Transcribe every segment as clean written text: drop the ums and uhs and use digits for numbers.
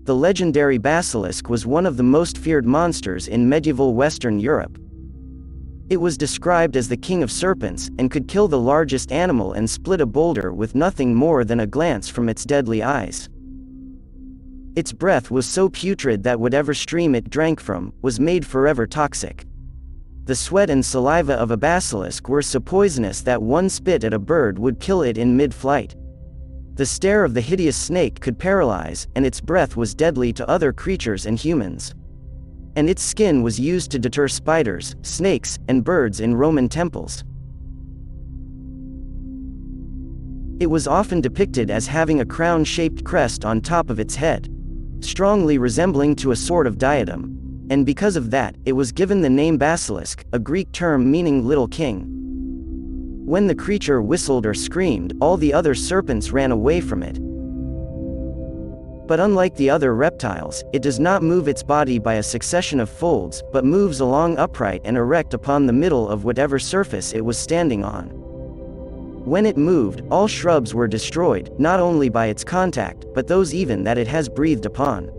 The legendary basilisk was one of the most feared monsters in medieval Western Europe. It was described as the king of serpents, and could kill the largest animal and split a boulder with nothing more than a glance from its deadly eyes. Its breath was so putrid that whatever stream it drank from was made forever toxic. The sweat and saliva of a basilisk were so poisonous that one spit at a bird would kill it in mid-flight. The stare of the hideous snake could paralyze, and its breath was deadly to other creatures and humans. And its skin was used to deter spiders, snakes, and birds in Roman temples. It was often depicted as having a crown-shaped crest on top of its head, strongly resembling to a sort of diadem, and because of that, it was given the name basilisk, a Greek term meaning little king. When the creature whistled or screamed, all the other serpents ran away from it. But unlike the other reptiles, it does not move its body by a succession of folds, but moves along upright and erect upon the middle of whatever surface it was standing on. When it moved, all shrubs were destroyed, not only by its contact, but those even that it has breathed upon.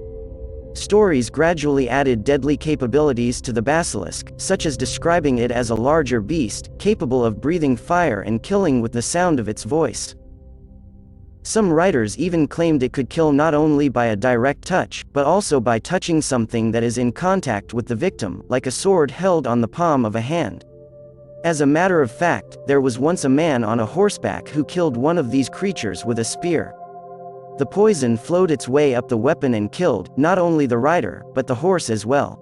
Stories gradually added deadly capabilities to the basilisk, such as describing it as a larger beast, capable of breathing fire and killing with the sound of its voice. Some writers even claimed it could kill not only by a direct touch, but also by touching something that is in contact with the victim, like a sword held on the palm of a hand. As a matter of fact, there was once a man on a horseback who killed one of these creatures with a spear. The poison flowed its way up the weapon and killed, not only the rider, but the horse as well.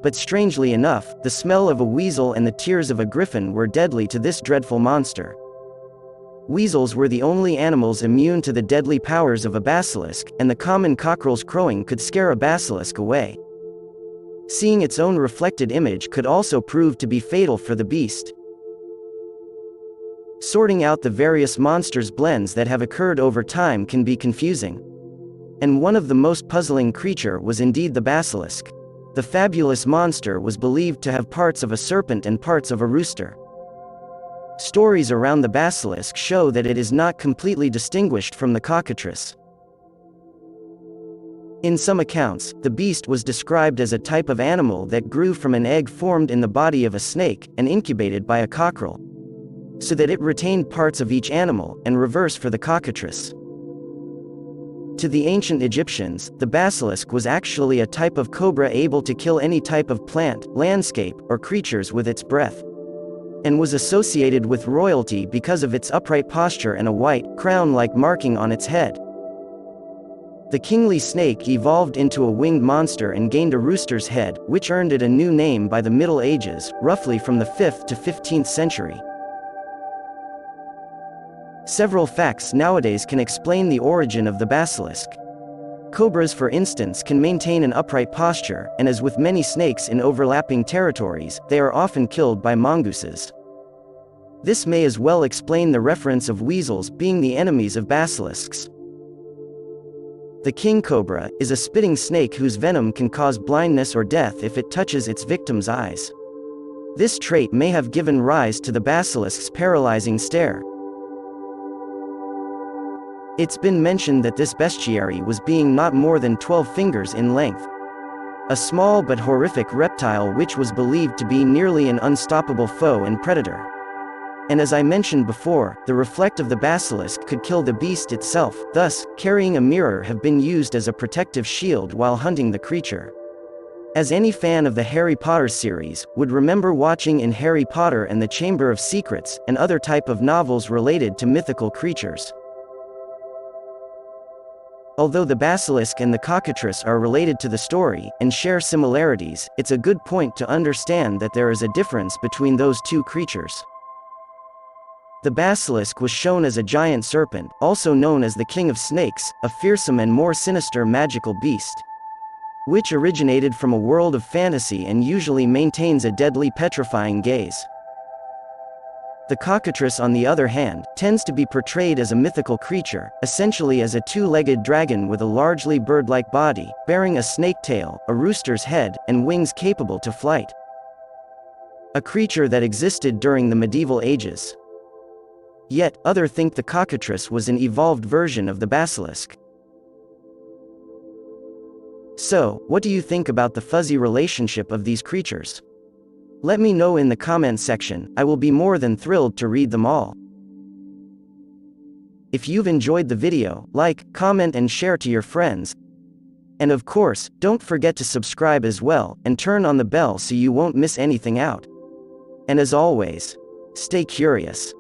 But strangely enough, the smell of a weasel and the tears of a griffin were deadly to this dreadful monster. Weasels were the only animals immune to the deadly powers of a basilisk, and the common cockerel's crowing could scare a basilisk away. Seeing its own reflected image could also prove to be fatal for the beast. Sorting out the various monsters' blends that have occurred over time can be confusing. And one of the most puzzling creature was indeed the basilisk. The fabulous monster was believed to have parts of a serpent and parts of a rooster. Stories around the basilisk show that it is not completely distinguished from the cockatrice. In some accounts, the beast was described as a type of animal that grew from an egg formed in the body of a snake, and incubated by a cockerel, so that it retained parts of each animal, and reverse for the cockatrice. To the ancient Egyptians, the basilisk was actually a type of cobra able to kill any type of plant, landscape, or creatures with its breath, and was associated with royalty because of its upright posture and a white, crown-like marking on its head. The kingly snake evolved into a winged monster and gained a rooster's head, which earned it a new name by the Middle Ages, roughly from the 5th to 15th century. Several facts nowadays can explain the origin of the basilisk. Cobras, for instance, can maintain an upright posture, and as with many snakes in overlapping territories, they are often killed by mongooses. This may as well explain the reference of weasels being the enemies of basilisks. The king cobra is a spitting snake whose venom can cause blindness or death if it touches its victim's eyes. This trait may have given rise to the basilisk's paralyzing stare. It's been mentioned that this bestiary was being not more than 12 fingers in length. A small but horrific reptile which was believed to be nearly an unstoppable foe and predator. And as I mentioned before, the reflect of the basilisk could kill the beast itself, thus, carrying a mirror have been used as a protective shield while hunting the creature. As any fan of the Harry Potter series would remember watching in Harry Potter and the Chamber of Secrets, and other type of novels related to mythical creatures. Although the basilisk and the cockatrice are related to the story, and share similarities, it's a good point to understand that there is a difference between those two creatures. The basilisk was shown as a giant serpent, also known as the king of snakes, a fearsome and more sinister magical beast, which originated from a world of fantasy and usually maintains a deadly petrifying gaze. The cockatrice, on the other hand, tends to be portrayed as a mythical creature, essentially as a two-legged dragon with a largely bird-like body, bearing a snake tail, a rooster's head, and wings capable to flight. A creature that existed during the medieval ages. Yet, others think the cockatrice was an evolved version of the basilisk. So, what do you think about the fuzzy relationship of these creatures? Let me know in the comment section, I will be more than thrilled to read them all. If you've enjoyed the video, like, comment and share to your friends. And of course, don't forget to subscribe as well, and turn on the bell so you won't miss anything out. And as always, stay curious.